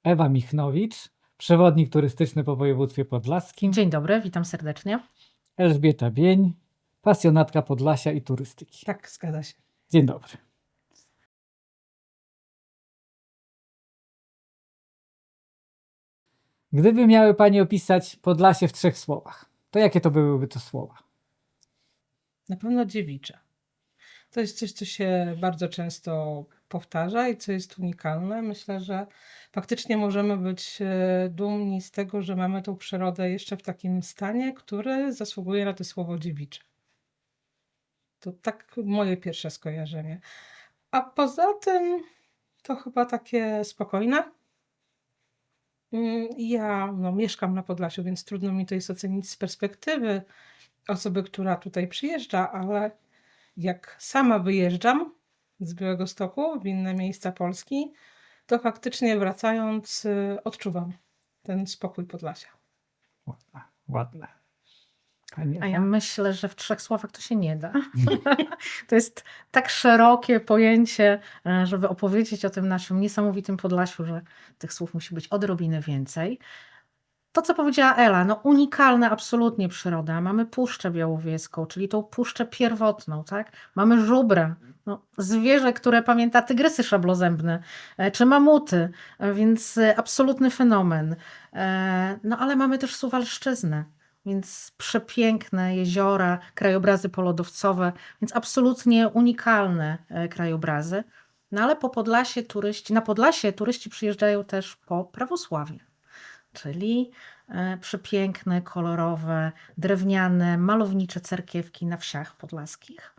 Ewa Michnowicz, przewodnik turystyczny po województwie podlaskim. Dzień dobry, witam serdecznie. Elżbieta Bień, pasjonatka Podlasia i turystyki. Tak, zgadza się. Dzień dobry. Gdyby miały Pani opisać Podlasie w 3 słowach, to jakie to byłyby to słowa? Na pewno dziewicze. To jest coś, co się bardzo często powtarza i co jest unikalne. Myślę, że faktycznie możemy być dumni z tego, że mamy tą przyrodę jeszcze w takim stanie, który zasługuje na to słowo dziewicze. To tak moje pierwsze skojarzenie. A poza tym to chyba takie spokojne. Ja mieszkam na Podlasiu, więc trudno mi to jest ocenić z perspektywy osoby, która tutaj przyjeżdża, ale jak sama wyjeżdżam z Białegostoku w inne miejsca Polski, to faktycznie wracając odczuwam ten spokój Podlasia. Ładne. Ładne. Pani A ja Ewa? myślę, że w 3 słowach to się nie da. To jest tak szerokie pojęcie, żeby opowiedzieć o tym naszym niesamowitym Podlasiu, że tych słów musi być odrobinę więcej. To, co powiedziała Ela, unikalna absolutnie przyroda. Mamy Puszczę Białowieską, czyli tą puszczę pierwotną, tak? Mamy żubra, zwierzę, które pamięta tygrysy szablozębne, czy mamuty, więc absolutny fenomen. Ale mamy też Suwalszczyznę, więc przepiękne jeziora, krajobrazy polodowcowe, więc absolutnie unikalne krajobrazy. Ale na Podlasie turyści przyjeżdżają też po prawosławie. Czyli przepiękne, kolorowe, drewniane, malownicze cerkiewki na wsiach podlaskich,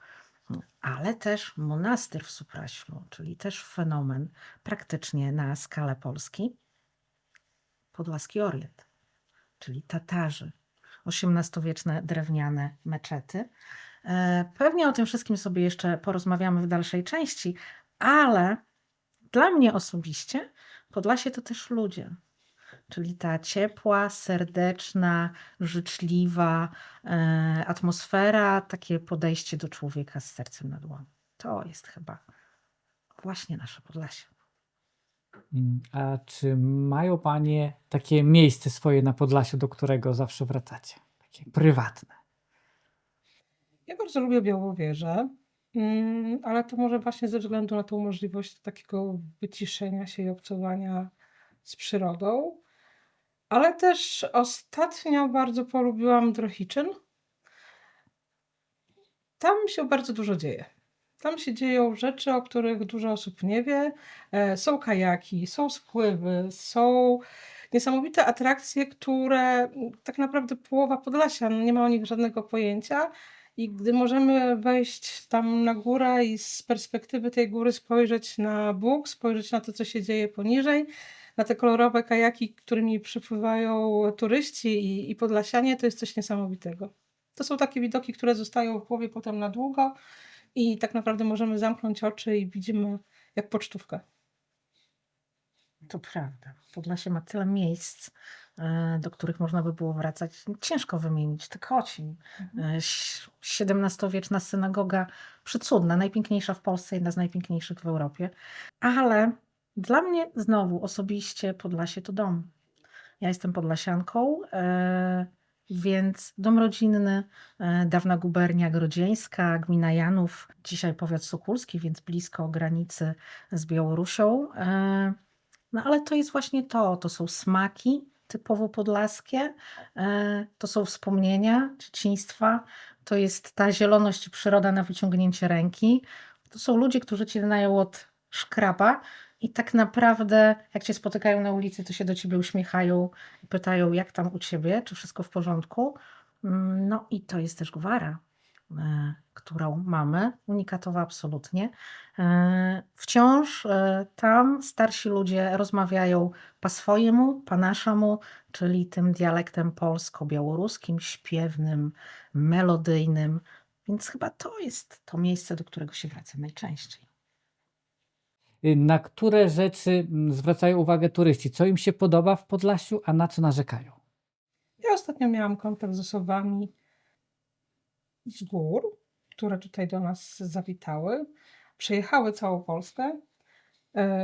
ale też monastyr w Supraślu, czyli też fenomen praktycznie na skalę Polski. Podlaski Orient, czyli Tatarzy, XVIII-wieczne drewniane meczety. Pewnie o tym wszystkim sobie jeszcze porozmawiamy w dalszej części, ale dla mnie osobiście Podlasie to też ludzie. Czyli ta ciepła, serdeczna, życzliwa atmosfera, takie podejście do człowieka z sercem na dłoni. To jest chyba właśnie nasze Podlasie. A czy mają Panie takie miejsce swoje na Podlasiu, do którego zawsze wracacie? Takie prywatne. Ja bardzo lubię Białowieżę, ale to może właśnie ze względu na tą możliwość takiego wyciszenia się i obcowania z przyrodą. Ale też ostatnio bardzo polubiłam Drohiczyn. Tam się bardzo dużo dzieje. Tam się dzieją rzeczy, o których dużo osób nie wie. Są kajaki, są spływy, są niesamowite atrakcje, które tak naprawdę połowa Podlasia nie ma o nich żadnego pojęcia. I gdy możemy wejść tam na górę i z perspektywy tej góry spojrzeć na Bóg, spojrzeć na to, co się dzieje poniżej, na te kolorowe kajaki, którymi przypływają turyści i Podlasianie, to jest coś niesamowitego. To są takie widoki, które zostają w głowie potem na długo i tak naprawdę możemy zamknąć oczy i widzimy jak pocztówkę. To prawda. Podlasie ma tyle miejsc, do których można by było wracać. Ciężko wymienić. Tykocin, XVII-wieczna synagoga, przecudna, najpiękniejsza w Polsce, jedna z najpiękniejszych w Europie. Ale dla mnie znowu osobiście Podlasie to dom. Ja jestem podlasianką, więc dom rodzinny, dawna gubernia grodzieńska, gmina Janów, dzisiaj powiat sokólski, więc blisko granicy z Białorusią. Ale to jest właśnie to są smaki typowo podlaskie, to są wspomnienia dzieciństwa, to jest ta zieloność i przyroda na wyciągnięcie ręki. To są ludzie, którzy cię znają od szkraba i tak naprawdę jak cię spotykają na ulicy, to się do ciebie uśmiechają i pytają, jak tam u ciebie, czy wszystko w porządku. I to jest też gwara, którą mamy, unikatowa absolutnie. Wciąż tam starsi ludzie rozmawiają po swojemu, po naszemu, czyli tym dialektem polsko-białoruskim, śpiewnym, melodyjnym. Więc chyba to jest to miejsce, do którego się wraca najczęściej. Na które rzeczy zwracają uwagę turyści? Co im się podoba w Podlasiu, a na co narzekają? Ja ostatnio miałam kontakt z osobami z gór, które tutaj do nas zawitały. Przejechały całą Polskę.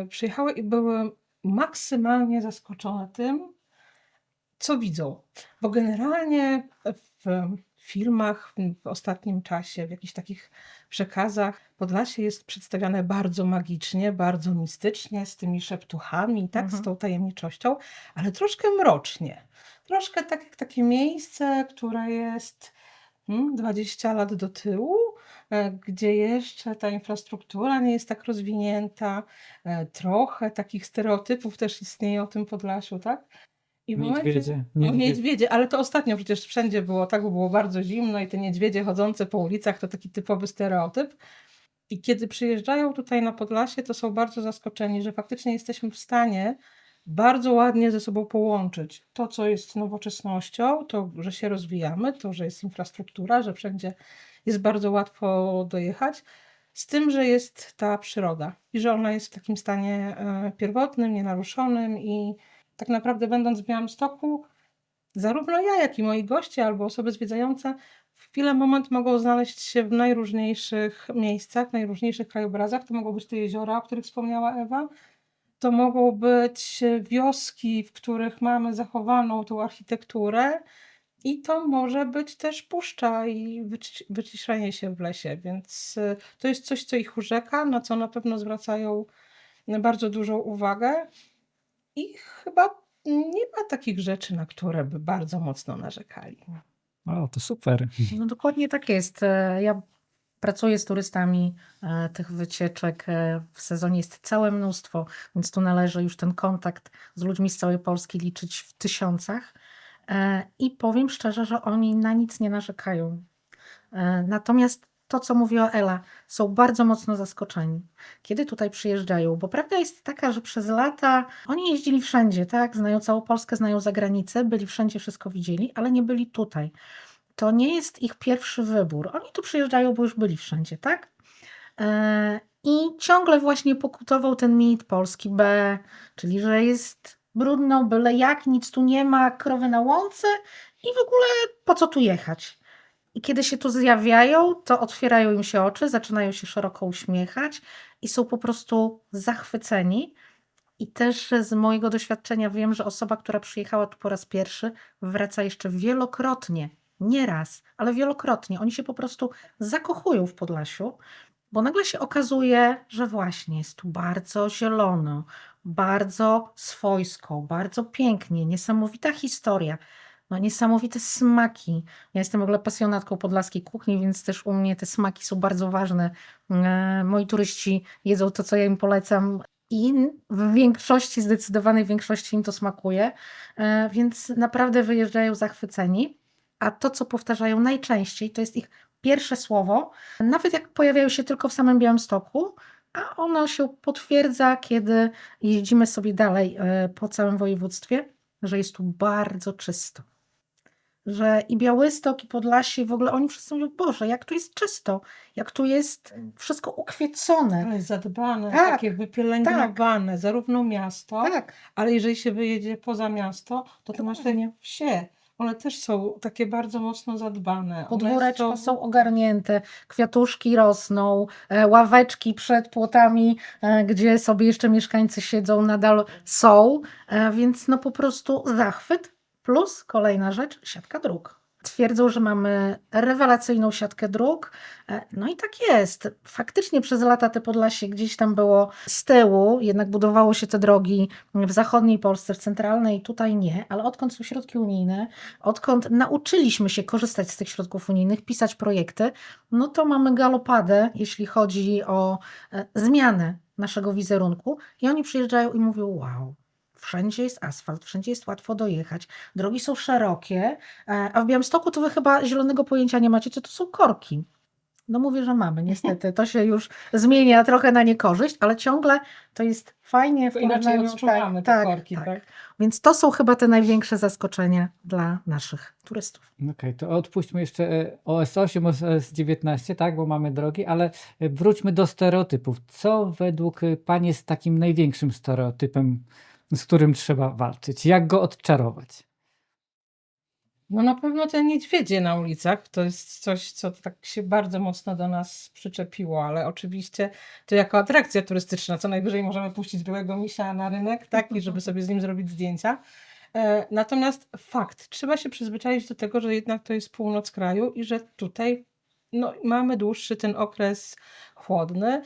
Przyjechały i były maksymalnie zaskoczone tym, co widzą. Bo generalnie w filmach w ostatnim czasie, w jakichś takich przekazach Podlasie jest przedstawiane bardzo magicznie, bardzo mistycznie, z tymi szeptuchami, tak, z tą tajemniczością, ale troszkę mrocznie. Troszkę tak jak takie miejsce, które jest 20 lat do tyłu, gdzie jeszcze ta infrastruktura nie jest tak rozwinięta. Trochę takich stereotypów też istnieje o tym Podlasiu, tak? I w momencie Niedźwiedzie, o niedźwiedzie. niedźwiedzie, ale to ostatnio przecież wszędzie było tak, bo było bardzo zimno i te niedźwiedzie chodzące po ulicach to taki typowy stereotyp. I kiedy przyjeżdżają tutaj na Podlasie, to są bardzo zaskoczeni, że faktycznie jesteśmy w stanie bardzo ładnie ze sobą połączyć to, co jest nowoczesnością, to, że się rozwijamy, to, że jest infrastruktura, że wszędzie jest bardzo łatwo dojechać, z tym, że jest ta przyroda i że ona jest w takim stanie pierwotnym, nienaruszonym i tak naprawdę będąc w Białymstoku, zarówno ja, jak i moi goście albo osoby zwiedzające w chwilę, moment mogą znaleźć się w najróżniejszych miejscach, najróżniejszych krajobrazach. To mogą być te jeziora, o których wspomniała Ewa. To mogą być wioski, w których mamy zachowaną tą architekturę. I to może być też puszcza i wyciszenie się w lesie, więc to jest coś, co ich urzeka, na co na pewno zwracają bardzo dużą uwagę. I chyba nie ma takich rzeczy, na które by bardzo mocno narzekali. O, to super. No dokładnie tak jest. Ja pracuję z turystami, tych wycieczek w sezonie jest całe mnóstwo, więc tu należy już ten kontakt z ludźmi z całej Polski liczyć w tysiącach. I powiem szczerze, że oni na nic nie narzekają. Natomiast to, co mówiła Ela, są bardzo mocno zaskoczeni, kiedy tutaj przyjeżdżają, bo prawda jest taka, że przez lata oni jeździli wszędzie, tak? Znają całą Polskę, znają zagranicę, byli wszędzie, wszystko widzieli, ale nie byli tutaj. To nie jest ich pierwszy wybór. Oni tu przyjeżdżają, bo już byli wszędzie, tak? I ciągle właśnie pokutował ten mit Polski B, czyli że jest brudno, byle jak, nic tu nie ma, krowy na łące i w ogóle po co tu jechać? I kiedy się tu zjawiają, to otwierają im się oczy, zaczynają się szeroko uśmiechać i są po prostu zachwyceni. I też z mojego doświadczenia wiem, że osoba, która przyjechała tu po raz pierwszy, wraca jeszcze wielokrotnie. Nie raz, ale wielokrotnie. Oni się po prostu zakochują w Podlasiu, bo nagle się okazuje, że właśnie jest tu bardzo zielono, bardzo swojsko, bardzo pięknie, niesamowita historia, no niesamowite smaki. Ja jestem w ogóle pasjonatką podlaskiej kuchni, więc też u mnie te smaki są bardzo ważne. Moi turyści jedzą to, co ja im polecam i w większości, zdecydowanej większości im to smakuje, więc naprawdę wyjeżdżają zachwyceni. A to, co powtarzają najczęściej, to jest ich pierwsze słowo, nawet jak pojawiają się tylko w samym Białymstoku, a ono się potwierdza, kiedy jeździmy sobie dalej po całym województwie, że jest tu bardzo czysto. Że i Białystok, i Podlasie, w ogóle oni wszyscy mówią, Boże, jak tu jest czysto, jak tu jest wszystko ukwiecone. Ale zadbane, Tak, takie wypielęgnowane, zarówno miasto, Tak, ale jeżeli się wyjedzie poza miasto, to te nasze Dokładnie. wsie, one też są takie bardzo mocno zadbane. One podwóreczka są ogarnięte, kwiatuszki rosną, ławeczki przed płotami, gdzie sobie jeszcze mieszkańcy siedzą, nadal są, więc no po prostu zachwyt. Plus kolejna rzecz, siatka dróg. Twierdzą, że mamy rewelacyjną siatkę dróg. No i tak jest. Faktycznie przez lata te Podlasie gdzieś tam było z tyłu, jednak budowało się te drogi w zachodniej Polsce, w centralnej, tutaj nie, ale odkąd są środki unijne, odkąd nauczyliśmy się korzystać z tych środków unijnych, pisać projekty, no to mamy galopadę, jeśli chodzi o zmianę naszego wizerunku i oni przyjeżdżają i mówią, wow, wszędzie jest asfalt, wszędzie jest łatwo dojechać, drogi są szerokie, a w Białymstoku to wy chyba zielonego pojęcia nie macie, co to są korki. No mówię, że mamy, niestety. To się już zmienia trochę na niekorzyść, ale ciągle to jest fajnie w inaczej porównaniu. odczuwamy te korki, tak? Więc to są chyba te największe zaskoczenia dla naszych turystów. Okej, to odpuśćmy jeszcze OS8, OS19, tak, bo mamy drogi, ale wróćmy do stereotypów. Co według Pani jest takim największym stereotypem, z którym trzeba walczyć? Jak go odczarować? No na pewno te niedźwiedzie na ulicach to jest coś, co tak się bardzo mocno do nas przyczepiło, ale oczywiście to jako atrakcja turystyczna. Co najwyżej możemy puścić białego misia na rynek, tak, i żeby sobie z nim zrobić zdjęcia. Natomiast fakt, trzeba się przyzwyczaić do tego, że jednak to jest północ kraju i że tutaj no, mamy dłuższy ten okres chłodny.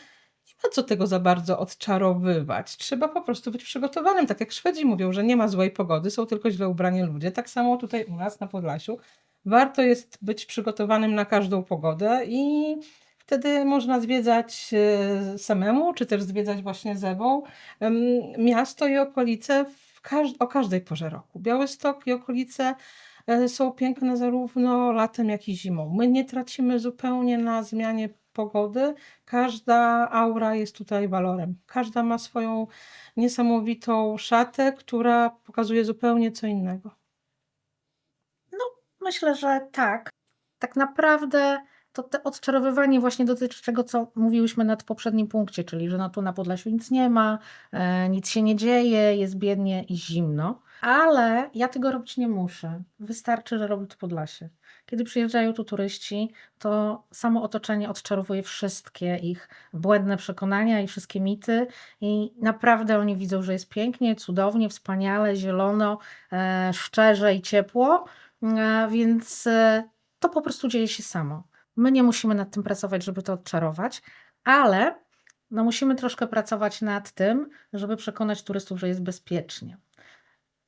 Nie ma co tego za bardzo odczarowywać. Trzeba po prostu być przygotowanym. Tak jak Szwedzi mówią, że nie ma złej pogody, są tylko źle ubrani ludzie. Tak samo tutaj u nas na Podlasiu. Warto jest być przygotowanym na każdą pogodę i wtedy można zwiedzać samemu, czy też zwiedzać właśnie z Ewą miasto i okolice o każdej porze roku. Białystok i okolice są piękne zarówno latem, jak i zimą. My nie tracimy zupełnie na zmianie pogody. Każda aura jest tutaj walorem. Każda ma swoją niesamowitą szatę, która pokazuje zupełnie co innego. Myślę, że tak. Tak naprawdę to te odczarowywanie właśnie dotyczy tego, co mówiłyśmy na poprzednim punkcie, czyli że no tu na Podlasiu nic nie ma, nic się nie dzieje, jest biednie i zimno. Ale ja tego robić nie muszę. Wystarczy, że robi to Podlasie. Kiedy przyjeżdżają tu turyści, to samo otoczenie odczarowuje wszystkie ich błędne przekonania i wszystkie mity i naprawdę oni widzą, że jest pięknie, cudownie, wspaniale, zielono, szczerze i ciepło. Więc to po prostu dzieje się samo. My nie musimy nad tym pracować, żeby to odczarować, ale no musimy troszkę pracować nad tym, żeby przekonać turystów, że jest bezpiecznie.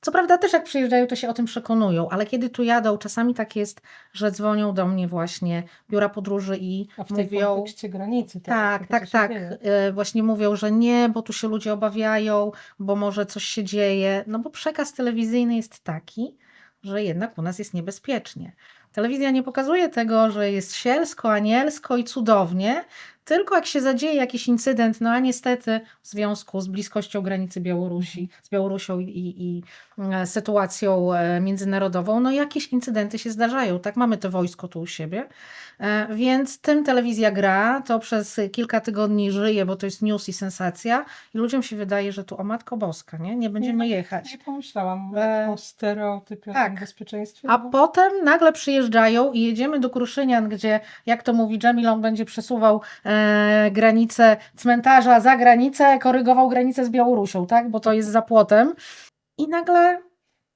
Co prawda też jak przyjeżdżają, to się o tym przekonują, ale kiedy tu jadą, czasami tak jest, że dzwonią do mnie właśnie biura podróży i A w tej mówią... kontekście granicy teraz, Tak, tego, tak, co się tak. dzieje. Właśnie mówią, że nie, bo tu się ludzie obawiają, bo może coś się dzieje. No bo przekaz telewizyjny jest taki, że jednak u nas jest niebezpiecznie. Telewizja nie pokazuje tego, że jest sielsko, anielsko i cudownie, tylko jak się zadzieje jakiś incydent, no a niestety w związku z bliskością granicy Białorusi, z Białorusią i sytuacją międzynarodową, no jakieś incydenty się zdarzają, tak? Mamy to wojsko tu u siebie, więc tym telewizja gra, to przez kilka tygodni żyje, bo to jest news i sensacja i ludziom się wydaje, że tu o Matko Boska, nie będziemy jechać. Nie pomyślałam E, o stereotypie, o tak. tym bezpieczeństwie. A potem nagle przyjeżdżają i jedziemy do Kruszynian, gdzie, jak to mówi Dżemil, on będzie przesuwał granicę cmentarza za granicę, korygował granicę z Białorusią, tak? Bo to jest za płotem. I nagle,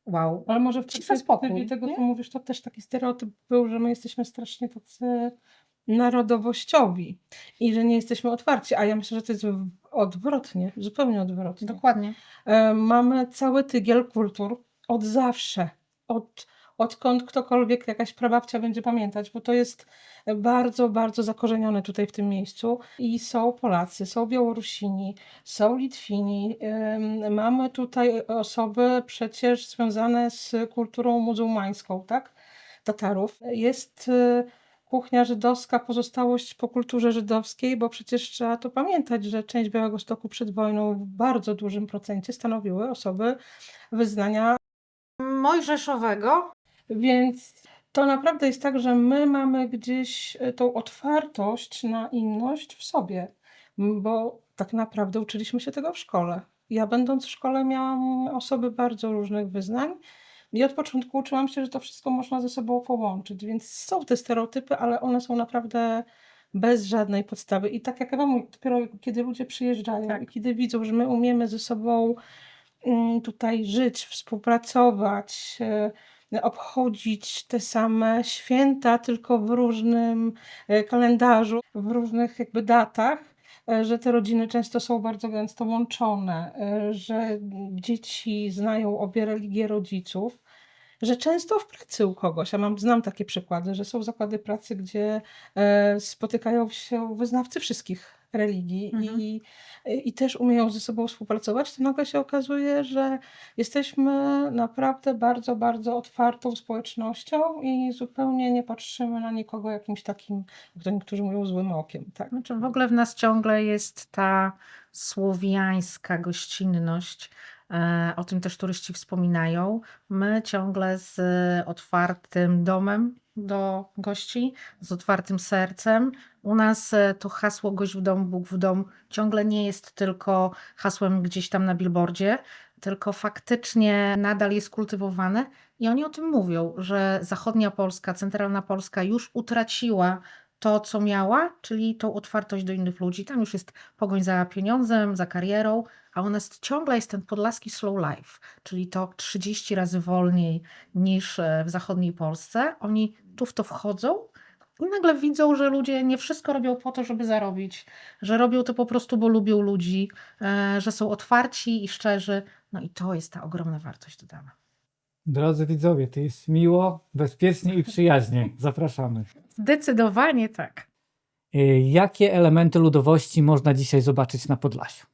wow, Ale może w Cisza, spokój, perspektywie tego, nie? co mówisz, to też taki stereotyp był, że my jesteśmy strasznie tacy narodowościowi i że nie jesteśmy otwarci, a ja myślę, że to jest odwrotnie, zupełnie odwrotnie. Dokładnie. Mamy cały tygiel kultur od zawsze, odkąd ktokolwiek, jakaś prababcia będzie pamiętać, bo to jest bardzo, bardzo zakorzenione tutaj w tym miejscu i są Polacy, są Białorusini, są Litwini, mamy tutaj osoby przecież związane z kulturą muzułmańską, tak? Tatarów. Jest kuchnia żydowska, pozostałość po kulturze żydowskiej, bo przecież trzeba to pamiętać, że część Białegostoku przed wojną w bardzo dużym procencie stanowiły osoby wyznania. Mojżeszowego. Więc to naprawdę jest tak, że my mamy gdzieś tą otwartość na inność w sobie, bo tak naprawdę uczyliśmy się tego w szkole. Ja będąc w szkole miałam osoby bardzo różnych wyznań i od początku uczyłam się, że to wszystko można ze sobą połączyć, więc są te stereotypy, ale one są naprawdę bez żadnej podstawy. I tak jak Ewa mówi, dopiero kiedy ludzie przyjeżdżają Tak. i kiedy widzą, że my umiemy ze sobą tutaj żyć, współpracować, obchodzić te same święta, tylko w różnym kalendarzu, w różnych jakby datach, że te rodziny często są bardzo gęsto łączone, że dzieci znają obie religie rodziców, że często w pracy u kogoś, znam takie przykłady, że są zakłady pracy, gdzie spotykają się wyznawcy wszystkich religii i też umieją ze sobą współpracować, to nagle się okazuje, że jesteśmy naprawdę bardzo, bardzo otwartą społecznością i zupełnie nie patrzymy na nikogo jakimś takim, jak to niektórzy mówią, złym okiem. Tak. Znaczy w ogóle w nas ciągle jest ta słowiańska gościnność. O tym też turyści wspominają. My ciągle z otwartym domem do gości, z otwartym sercem. U nas to hasło gość w dom, Bóg w dom ciągle nie jest tylko hasłem gdzieś tam na billboardzie, tylko faktycznie nadal jest kultywowane i oni o tym mówią, że zachodnia Polska, centralna Polska już utraciła to, co miała, czyli tą otwartość do innych ludzi. Tam już jest pogoń za pieniądzem, za karierą, a u nas ciągle jest ten podlaski slow life, czyli to 30 razy wolniej niż w zachodniej Polsce. Oni tu w to wchodzą i nagle widzą, że ludzie nie wszystko robią po to, żeby zarobić, że robią to po prostu, bo lubią ludzi, że są otwarci i szczerzy. No i to jest ta ogromna wartość dodana. Drodzy widzowie, to jest miło, bezpiecznie i przyjaźnie. Zapraszamy. Zdecydowanie tak. Jakie elementy ludowości można dzisiaj zobaczyć na Podlasiu?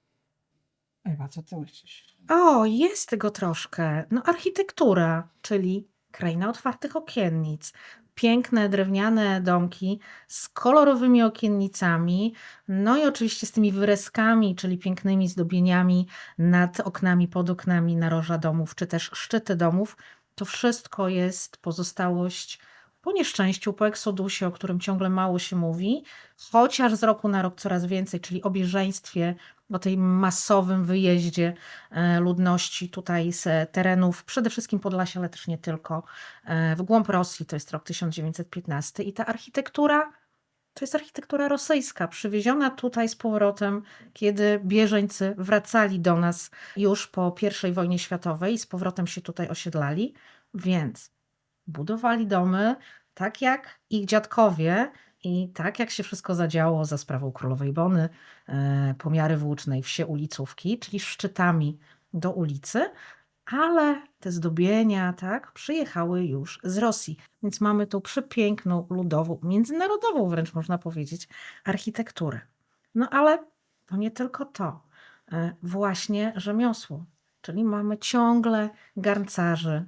Ewa, co ty myślisz? O, jest tego troszkę. No, architektura, czyli kraina otwartych okiennic. Piękne drewniane domki z kolorowymi okiennicami, no i oczywiście z tymi wyrezkami, czyli pięknymi zdobieniami nad oknami, pod oknami, naroża domów, czy też szczyty domów. To wszystko jest pozostałość po nieszczęściu, po eksodusie, o którym ciągle mało się mówi, chociaż z roku na rok coraz więcej, czyli o bieżeństwie, o tej masowym wyjeździe ludności tutaj z terenów, przede wszystkim Podlasia, ale też nie tylko, w głąb Rosji, to jest rok 1915 i ta architektura to jest architektura rosyjska, przywieziona tutaj z powrotem, kiedy bieżeńcy wracali do nas już po I wojnie światowej i z powrotem się tutaj osiedlali, więc budowali domy tak jak ich dziadkowie i tak jak się wszystko zadziało za sprawą królowej Bony, pomiary włócznej, wsie ulicówki, czyli szczytami do ulicy, ale te zdobienia, tak, przyjechały już z Rosji. Więc mamy tą przepiękną, ludową, międzynarodową wręcz można powiedzieć, architekturę. No ale to nie tylko to. Właśnie rzemiosło. Czyli mamy ciągle garncarzy,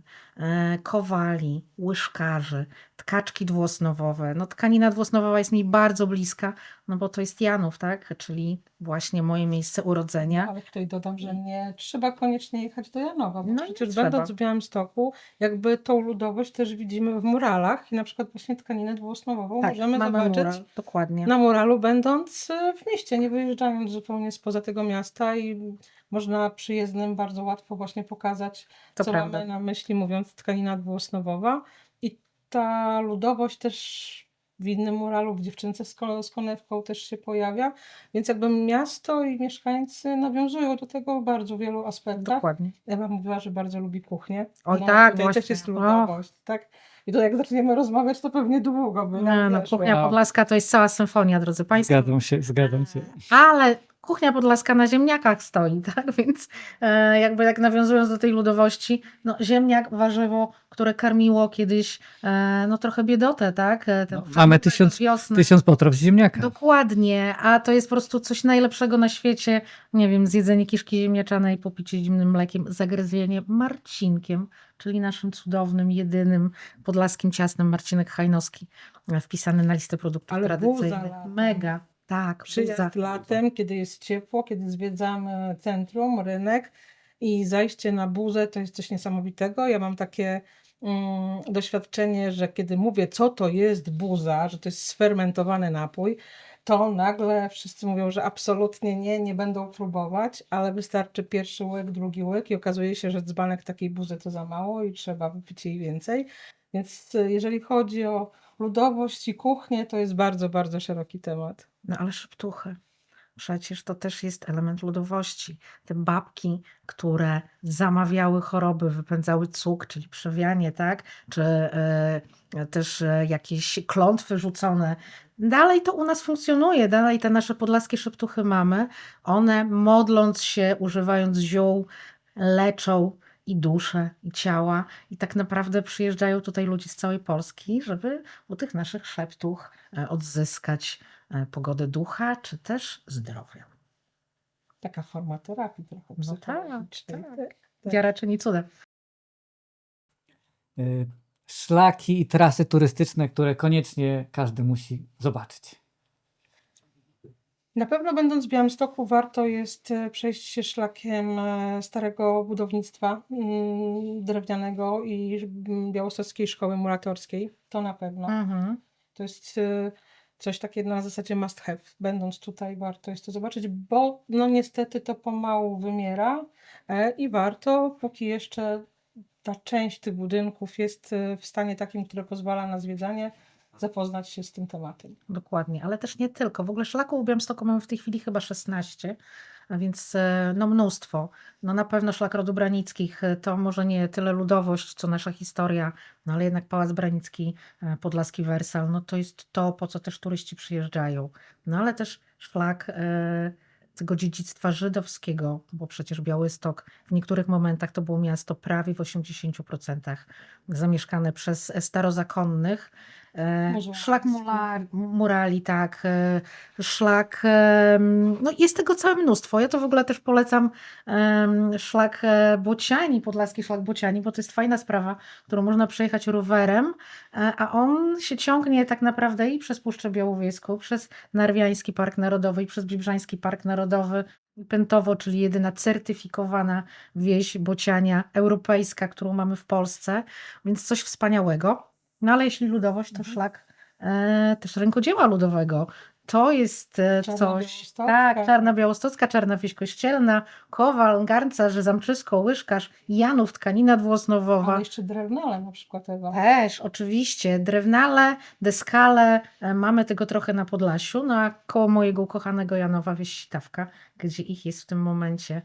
kowali, łyżkarzy, tkaczki dwuosnowowe. No, tkanina dwuosnowowa jest mi bardzo bliska, no bo to jest Janów, tak? Czyli właśnie moje miejsce urodzenia. Ale tutaj dodam, że nie trzeba koniecznie jechać do Janowa, bo No i nie przecież trzeba. będąc w Białymstoku, jakby tą ludowość też widzimy w muralach i na przykład właśnie tkaninę dwuosnowową Tak, możemy mamy zobaczyć mural, dokładnie. na muralu, będąc w mieście, nie wyjeżdżając zupełnie spoza tego miasta i można przyjezdnym bardzo łatwo właśnie pokazać, To co prawda. mamy na myśli, mówiąc tkanina dwuosnowowa. I ta ludowość też w innym muralu, w Dziewczynce z konewką też się pojawia, więc jakby miasto i mieszkańcy nawiązują do tego w bardzo wielu aspektach. Dokładnie. Ewa mówiła, że bardzo lubi kuchnię. Oj, No, tak, tutaj właśnie. też jest ludowość, tak? I to jak zaczniemy rozmawiać, to pewnie długo by No, nam no, weszło. kuchnia Wow. podlaska to jest cała symfonia, drodzy Państwo. Zgadzam się. Ale kuchnia podlaska na ziemniakach stoi, tak? Więc jakby tak nawiązując do tej ludowości, no ziemniak, warzywo, które karmiło kiedyś no trochę biedotę, tak? No, mamy wiosny. 1000 potraw z ziemniaka. Dokładnie, a to jest po prostu coś najlepszego na świecie. Nie wiem, zjedzenie kiszki ziemniaczanej, popicie zimnym mlekiem, zagryzienie marcinkiem, czyli naszym cudownym, jedynym podlaskim ciastem Marcinek Hajnowski, wpisany na listę produktów Ale buza tradycyjnych. latem. Mega, tak. Przyjazd buza. latem, kiedy jest ciepło, kiedy zwiedzamy centrum, rynek i zajście na buzę to jest coś niesamowitego. Ja mam takie doświadczenie, że kiedy mówię, co to jest buza, że to jest sfermentowany napój, to nagle wszyscy mówią, że absolutnie nie będą próbować, ale wystarczy pierwszy łyk, drugi łyk i okazuje się, że dzbanek takiej buzy to za mało i trzeba wypić jej więcej. Więc jeżeli chodzi o ludowość i kuchnię, to jest bardzo, bardzo szeroki temat. No ale szeptuchy. Przecież to też jest element ludowości. Te babki, które zamawiały choroby, wypędzały cuk, czyli przewianie, tak? Czy też jakieś klątwy rzucone. Dalej to u nas funkcjonuje, dalej te nasze podlaskie szeptuchy mamy. One modląc się, używając ziół, leczą i duszę, i ciała. I tak naprawdę przyjeżdżają tutaj ludzie z całej Polski, żeby u tych naszych szeptuch odzyskać pogodę ducha, czy też zdrowia. Taka forma terapii trochę No tak, psychologicznej. tak. Wiara czyni cuda. Szlaki i trasy turystyczne, które koniecznie każdy musi zobaczyć. Na pewno będąc w Białymstoku warto jest przejść się szlakiem starego budownictwa drewnianego i białostockiej szkoły muratorskiej. To na pewno. Mhm. To jest coś takiego na zasadzie must have. Będąc tutaj, warto jest to zobaczyć, bo no niestety to pomału wymiera i warto, póki jeszcze ta część tych budynków jest w stanie takim, które pozwala na zwiedzanie, zapoznać się z tym tematem. Dokładnie, ale też nie tylko. W ogóle szlaków w Białymstoku mamy w tej chwili chyba 16, a więc no mnóstwo. No na pewno szlak rodu Branickich to może nie tyle ludowość, co nasza historia, no ale jednak Pałac Branicki, Podlaski Wersal, no to jest to, po co też turyści przyjeżdżają. No ale też szlak tego dziedzictwa żydowskiego, bo przecież Białystok w niektórych momentach to było miasto prawie w 80% zamieszkane przez starozakonnych. Szlak murali, tak. Szlak, no jest tego całe mnóstwo. Ja to w ogóle też polecam szlak Bociani, podlaski szlak Bociani, bo to jest fajna sprawa, którą można przejechać rowerem, a on się ciągnie tak naprawdę i przez Puszczę Białowieską, przez Narwiański Park Narodowy i przez Bibrzański Park Narodowy. Pętowo, czyli jedyna certyfikowana wieś Bociania europejska, którą mamy w Polsce, więc coś wspaniałego. No ale jeśli ludowość, to szlak też rękodzieła ludowego. To jest Czarna coś, Białostocka. tak, Czarna Białostocka, Czarna Wieś Kościelna, Kowal, Garncarz, Zamczysko, Łyżkarz, Janów, tkanina dwuosnowowa. Ale jeszcze drewnale na przykład Ewa. Też, oczywiście. Drewnale, deskale, mamy tego trochę na Podlasiu, no a koło mojego ukochanego Janowa wieś Sitawka, gdzie ich jest w tym momencie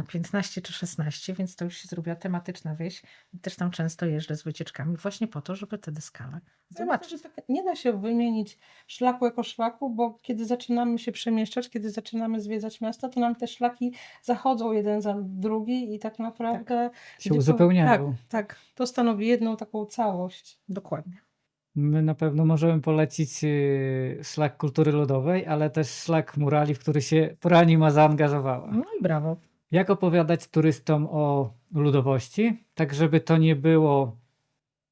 15 czy 16, więc to już się zrobiła tematyczna wieś. I też tam często jeżdżę z wycieczkami właśnie po to, żeby te deskale Ja myślę, zobaczyć. że tak nie da się wymienić szlaku jako szlaku, bo kiedy zaczynamy się przemieszczać, kiedy zaczynamy zwiedzać miasta, to nam te szlaki zachodzą jeden za drugi i tak naprawdę Się gdzie to- uzupełniają. Tak, to stanowi jedną taką całość. Dokładnie. My na pewno możemy polecić szlak kultury ludowej, ale też szlak murali, w który się Pani ma zaangażowała. No i brawo. Jak opowiadać turystom o ludowości, tak żeby to nie było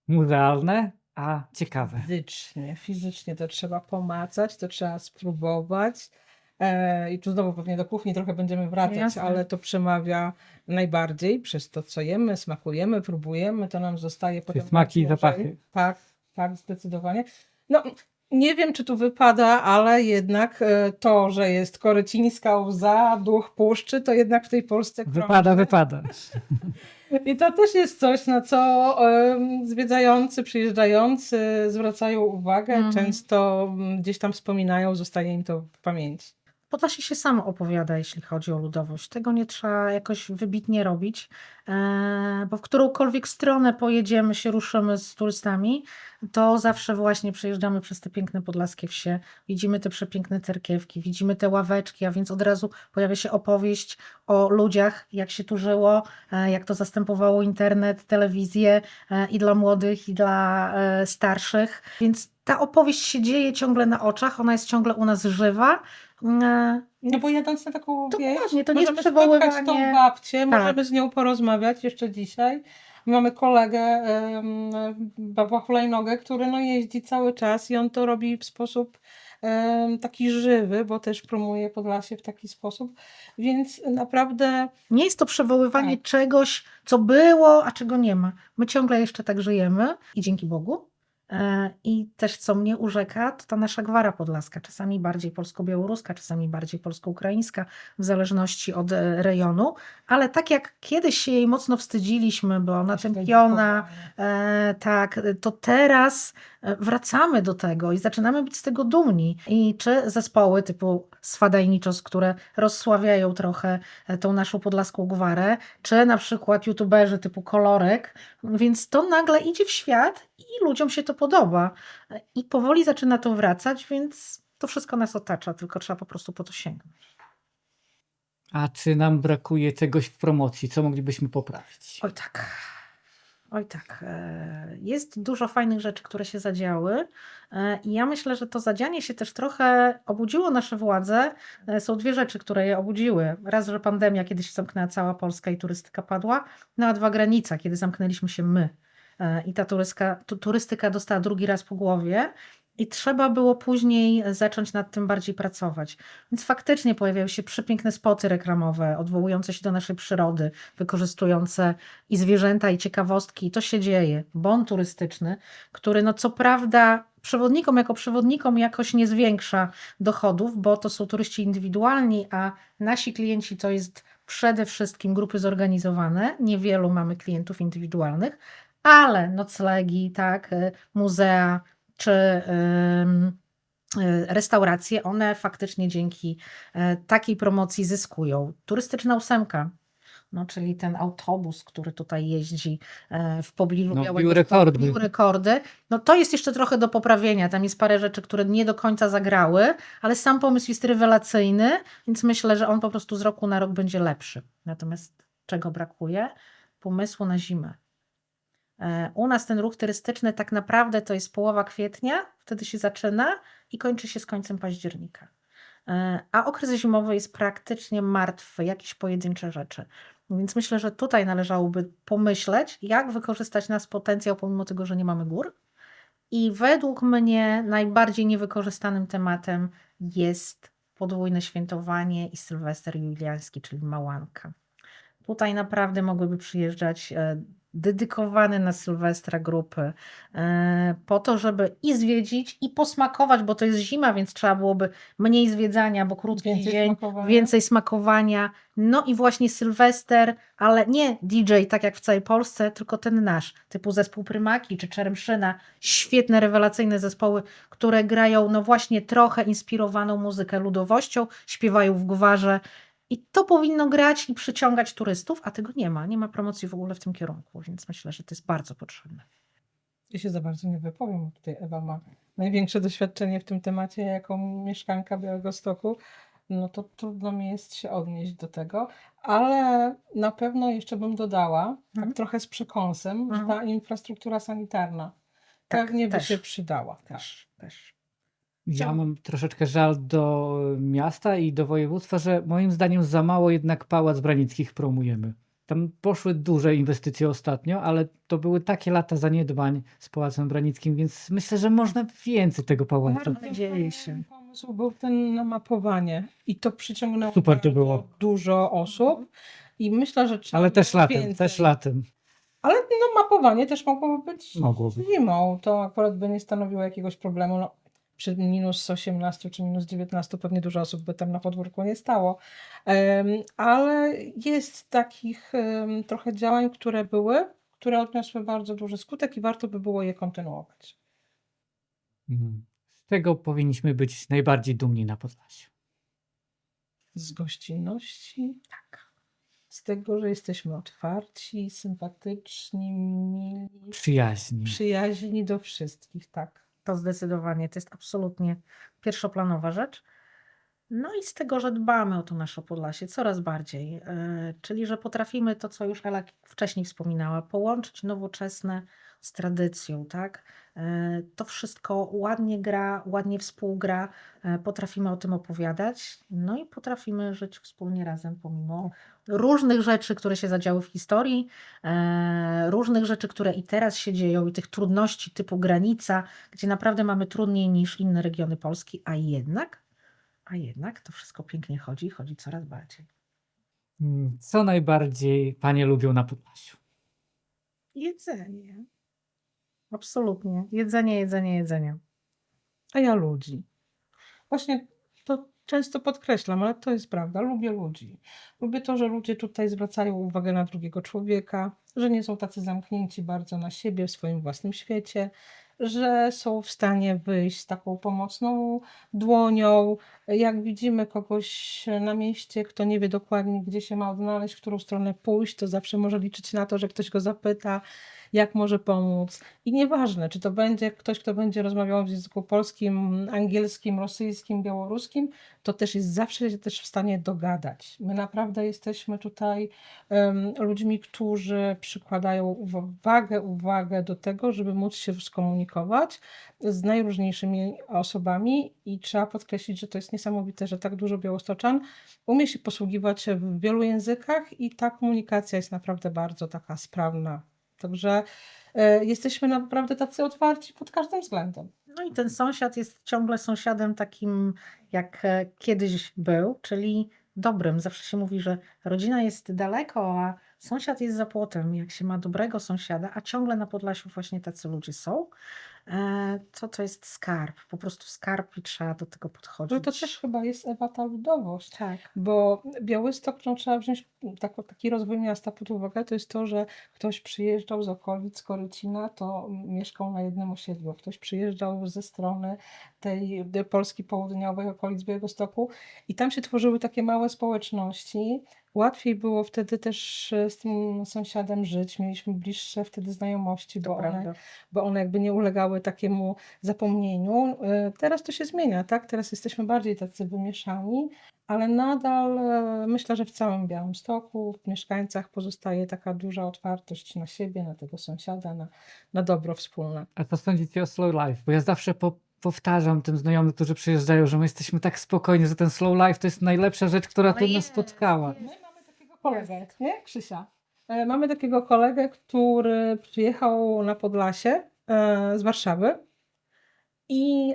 muzealne, a ciekawe. Fizycznie to trzeba pomacać, to trzeba spróbować. I tu znowu pewnie do kuchni trochę będziemy wracać, Jasne. ale to przemawia najbardziej przez to, co jemy, smakujemy, próbujemy, to nam zostaje potem smaki i dłużej. zapachy. Tak, zdecydowanie. No, nie wiem, czy tu wypada, ale jednak to, że jest korycińska łza, duch puszczy, to jednak w tej Polsce krąży. Wypada. I to też jest coś, na co zwiedzający, przyjeżdżający zwracają uwagę, często gdzieś tam wspominają, zostaje im to w pamięci. Podlasie się samo opowiada, jeśli chodzi o ludowość. Tego nie trzeba jakoś wybitnie robić, bo w którąkolwiek stronę pojedziemy, się ruszymy z turystami, to zawsze właśnie przejeżdżamy przez te piękne podlaskie wsie, widzimy te przepiękne cerkiewki, widzimy te ławeczki, a więc od razu pojawia się opowieść o ludziach, jak się tu żyło, jak to zastępowało internet, telewizję i dla młodych, i dla starszych. Więc ta opowieść się dzieje ciągle na oczach, ona jest ciągle u nas żywa. No bo jadąc na taką wieś, Dokładnie, to nie jest możemy spotkać tą przywoływanie. babcię, Tak. możemy z nią porozmawiać jeszcze dzisiaj. Mamy kolegę, Pawła Hulajnogę, który no jeździ cały czas i on to robi w sposób taki żywy, bo też promuje Podlasie w taki sposób, więc naprawdę Nie jest to przywoływanie Tak. czegoś, co było, a czego nie ma. My ciągle jeszcze tak żyjemy i dzięki Bogu. I też co mnie urzeka, to ta nasza gwara podlaska, czasami bardziej polsko-białoruska, czasami bardziej polsko-ukraińska, w zależności od rejonu, ale tak jak kiedyś się jej mocno wstydziliśmy, bo ona tępiona, tak, to teraz wracamy do tego i zaczynamy być z tego dumni. I czy zespoły typu Swadajniczos, które rozsławiają trochę tą naszą podlaską gwarę, czy na przykład youtuberzy typu Kolorek, więc to nagle idzie w świat i ludziom się to podoba. I powoli zaczyna to wracać, więc to wszystko nas otacza, tylko trzeba po prostu po to sięgnąć. A czy nam brakuje czegoś w promocji? Co moglibyśmy poprawić? Oj tak. Oj tak. Jest dużo fajnych rzeczy, które się zadziały i ja myślę, że to zadzianie się też trochę obudziło nasze władze. Są dwie rzeczy, które je obudziły. Raz, że pandemia, kiedy się zamknęła cała Polska i turystyka padła, no a dwa, granica, kiedy zamknęliśmy się my. I ta turystyka dostała drugi raz po głowie i trzeba było później zacząć nad tym bardziej pracować. Więc faktycznie pojawiały się przepiękne spoty reklamowe, odwołujące się do naszej przyrody, wykorzystujące i zwierzęta, i ciekawostki. I to się dzieje. Bon turystyczny, który no co prawda przewodnikom jako przewodnikom jakoś nie zwiększa dochodów, bo to są turyści indywidualni, a nasi klienci to jest przede wszystkim grupy zorganizowane. Niewielu mamy klientów indywidualnych, ale noclegi, tak, muzea czy restauracje, one faktycznie dzięki takiej promocji zyskują. Turystyczna ósemka, no, czyli ten autobus, który tutaj jeździ w pobliżu No, Białego bił Stoku, rekordy. bił rekordy. No to jest jeszcze trochę do poprawienia. Tam jest parę rzeczy, które nie do końca zagrały, ale sam pomysł jest rewelacyjny, więc myślę, że on po prostu z roku na rok będzie lepszy. Natomiast czego brakuje? Pomysłu na zimę. U nas ten ruch turystyczny tak naprawdę to jest połowa kwietnia, wtedy się zaczyna i kończy się z końcem października. A okres zimowy jest praktycznie martwy, jakieś pojedyncze rzeczy. Więc myślę, że tutaj należałoby pomyśleć, jak wykorzystać nasz potencjał, pomimo tego, że nie mamy gór. I według mnie najbardziej niewykorzystanym tematem jest podwójne świętowanie i Sylwester Juliański, czyli Małanka. Tutaj naprawdę mogłyby przyjeżdżać dedykowane na Sylwestra grupy po to, żeby i zwiedzić, i posmakować, bo to jest zima, więc trzeba byłoby mniej zwiedzania, bo krótki Więcej dzień, smakowania. więcej smakowania. No i właśnie Sylwester, ale nie DJ tak jak w całej Polsce, tylko ten nasz, typu zespół Prymaki czy Czeremszyna. Świetne, rewelacyjne zespoły, które grają no właśnie trochę inspirowaną muzykę ludowością, śpiewają w gwarze. I to powinno grać i przyciągać turystów, a tego nie ma. Nie ma promocji w ogóle w tym kierunku, więc myślę, że to jest bardzo potrzebne. Ja się za bardzo nie wypowiem, bo tutaj Ewa ma największe doświadczenie w tym temacie jako mieszkanka Białegostoku. No to trudno mi jest się odnieść do tego, ale na pewno jeszcze bym dodała, tak trochę z przekąsem, że ta infrastruktura sanitarna Tak, pewnie by też. się przydała. Tak. Też. Ja mam troszeczkę żal do miasta i do województwa, że moim zdaniem za mało jednak Pałac Branickich promujemy. Tam poszły duże inwestycje ostatnio, ale to były takie lata zaniedbań z Pałacem Branickim, więc myślę, że można więcej tego pałacu. Bardzo dzieje się. Pomysł był ten na mapowanie i to przyciągnęło Super to bardzo było. dużo osób i myślę, że trzeba Ale też było latem, więcej. też latem. Ale no, mapowanie też mogłoby być Mogło być. zimą. To akurat by nie stanowiło jakiegoś problemu. No, przy minus 18 czy minus 19 pewnie dużo osób by tam na podwórku nie stało. Ale jest takich trochę działań, które były, które odniosły bardzo duży skutek i warto by było je kontynuować. Z czego powinniśmy być najbardziej dumni na Podlasiu? Z gościnności, Tak. z tego, że jesteśmy otwarci, sympatyczni, mili, Przyjaźni. przyjaźni do wszystkich, tak. To zdecydowanie, to jest absolutnie pierwszoplanowa rzecz. No i z tego, że dbamy o to nasze Podlasie coraz bardziej, czyli że potrafimy to, co już Ela wcześniej wspominała, połączyć nowoczesne z tradycją, tak? To wszystko ładnie gra, ładnie współgra, potrafimy o tym opowiadać, no i potrafimy żyć wspólnie razem pomimo różnych rzeczy, które się zadziały w historii, różnych rzeczy, które i teraz się dzieją i tych trudności typu granica, gdzie naprawdę mamy trudniej niż inne regiony Polski, a jednak to wszystko pięknie chodzi coraz bardziej. Co najbardziej panie lubią na Podlasiu? Jedzenie. Absolutnie. Jedzenie. A ja ludzi. Właśnie to często podkreślam, ale to jest prawda. Lubię ludzi. Lubię to, że ludzie tutaj zwracają uwagę na drugiego człowieka, że nie są tacy zamknięci bardzo na siebie, w swoim własnym świecie, że są w stanie wyjść z taką pomocną dłonią. Jak widzimy kogoś na mieście, kto nie wie dokładnie, gdzie się ma odnaleźć, w którą stronę pójść, to zawsze może liczyć na to, że ktoś go zapyta, jak może pomóc. I nieważne, czy to będzie ktoś, kto będzie rozmawiał w języku polskim, angielskim, rosyjskim, białoruskim, to też jest zawsze się też w stanie dogadać. My naprawdę jesteśmy tutaj ludźmi, którzy przykładają uwagę do tego, żeby móc się skomunikować z najróżniejszymi osobami i trzeba podkreślić, że to jest niesamowite, że tak dużo białostoczan umie się posługiwać w wielu językach i ta komunikacja jest naprawdę bardzo taka sprawna. Także jesteśmy naprawdę tacy otwarci pod każdym względem. No i ten sąsiad jest ciągle sąsiadem takim, jak kiedyś był, czyli dobrym. Zawsze się mówi, że rodzina jest daleko, a sąsiad jest za płotem. Jak się ma dobrego sąsiada, a ciągle na Podlasiu właśnie tacy ludzie są. to jest skarb, po prostu skarb i trzeba do tego No podchodzić. to też chyba jest Ewa ta ludowość, Tak. bo Białystok, no, trzeba wziąć taki rozwój miasta pod uwagę, to jest to, że ktoś przyjeżdżał z okolic Korycina, to mieszkał na jednym osiedlu, ktoś przyjeżdżał ze strony tej Polski południowej, okolic Białegostoku i tam się tworzyły takie małe społeczności. Łatwiej było wtedy też z tym sąsiadem żyć, mieliśmy bliższe wtedy znajomości, To prawda. bo one jakby nie ulegały takiemu zapomnieniu. Teraz to się zmienia, tak? Teraz jesteśmy bardziej tacy wymieszani, ale nadal myślę, że w całym Białymstoku, w mieszkańcach pozostaje taka duża otwartość na siebie, na tego sąsiada, na dobro wspólne. A co sądzicie o slow life? Bo ja zawsze powtarzam tym znajomym, którzy przyjeżdżają, że my jesteśmy tak spokojni, że ten slow life to jest najlepsza rzecz, która tu nas spotkała. My mamy takiego kolegę, nie, Krzysia? Mamy takiego kolegę, który przyjechał na Podlasie z Warszawy i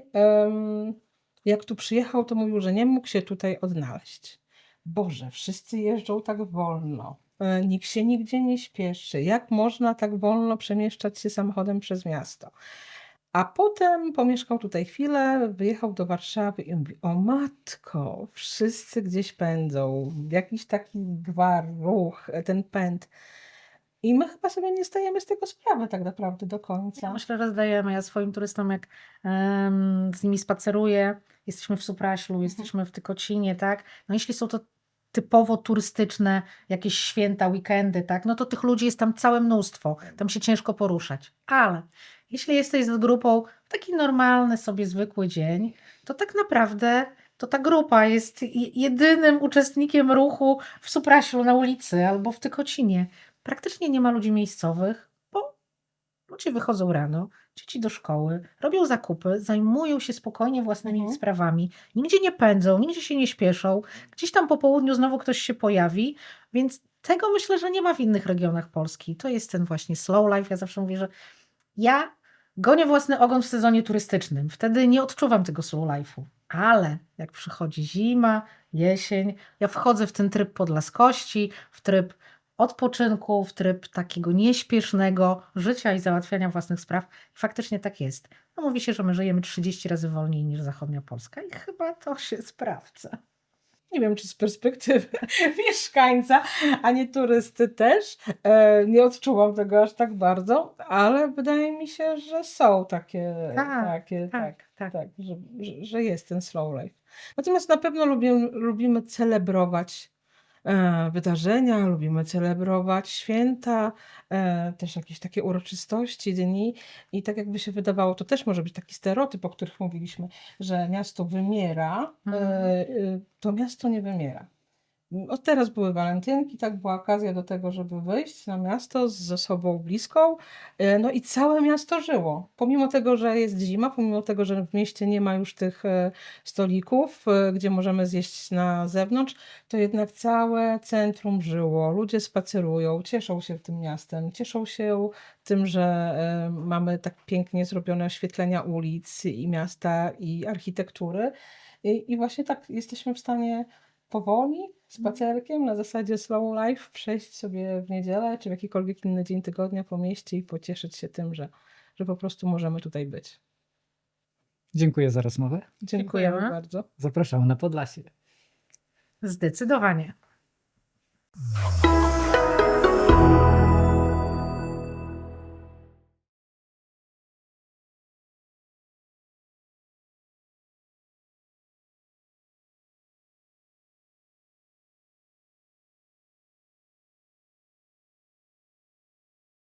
jak tu przyjechał, to mówił, że nie mógł się tutaj odnaleźć. Boże, wszyscy jeżdżą tak wolno. Nikt się nigdzie nie śpieszy. Jak można tak wolno przemieszczać się samochodem przez miasto? A potem pomieszkał tutaj chwilę, wyjechał do Warszawy i mówi: o matko, wszyscy gdzieś pędzą, jakiś taki gwar, ruch, ten pęd. I my chyba sobie nie zdajemy z tego sprawy tak naprawdę do Ja końca. myślę, że zdajemy. Ja swoim turystom, jak z nimi spaceruję, jesteśmy w Supraślu, jesteśmy w Tykocinie, tak? No jeśli są to typowo turystyczne jakieś święta, weekendy, tak? No to tych ludzi jest tam całe mnóstwo. Tam się ciężko poruszać. Ale jeśli jesteś z grupą w taki normalny, sobie zwykły dzień, to tak naprawdę to ta grupa jest jedynym uczestnikiem ruchu w Supraślu na ulicy albo w Tykocinie. Praktycznie nie ma ludzi miejscowych, bo ludzie wychodzą rano, dzieci do szkoły, robią zakupy, zajmują się spokojnie własnymi sprawami, nigdzie nie pędzą, nigdzie się nie śpieszą, gdzieś tam po południu znowu ktoś się pojawi, więc tego myślę, że nie ma w innych regionach Polski. To jest ten właśnie slow life. Ja zawsze mówię, że ja gonię własny ogon w sezonie turystycznym. Wtedy nie odczuwam tego slow life'u. Ale jak przychodzi zima, jesień, ja wchodzę w ten tryb podlaskości, w tryb odpoczynku, w tryb takiego nieśpiesznego życia i załatwiania własnych spraw. I faktycznie tak jest. No mówi się, że my żyjemy 30 razy wolniej niż zachodnia Polska i chyba to się sprawdza. Nie wiem, czy z perspektywy mieszkańca, a nie turysty też. Nie odczuwam tego aż tak bardzo, ale wydaje mi się, że są takie, że jest ten slow life. Natomiast na pewno lubimy celebrować wydarzenia, lubimy celebrować święta, też jakieś takie uroczystości, dni i tak jakby się wydawało, to też może być taki stereotyp, o których mówiliśmy, że miasto wymiera, to miasto nie wymiera. Od teraz były walentynki, tak, była okazja do tego, żeby wyjść na miasto z osobą bliską, no i całe miasto żyło. Pomimo tego, że jest zima, pomimo tego, że w mieście nie ma już tych stolików, gdzie możemy zjeść na zewnątrz, to jednak całe centrum żyło. Ludzie spacerują, cieszą się tym miastem, cieszą się tym, że mamy tak pięknie zrobione oświetlenia ulic i miasta i architektury. I właśnie tak jesteśmy w stanie powoli, spacerkiem na zasadzie slow life przejść sobie w niedzielę czy w jakikolwiek inny dzień tygodnia po mieście i pocieszyć się tym, że po prostu możemy tutaj być. Dziękuję za rozmowę. Dziękujemy Dziękujemy. bardzo. Zapraszam na Podlasie. Zdecydowanie.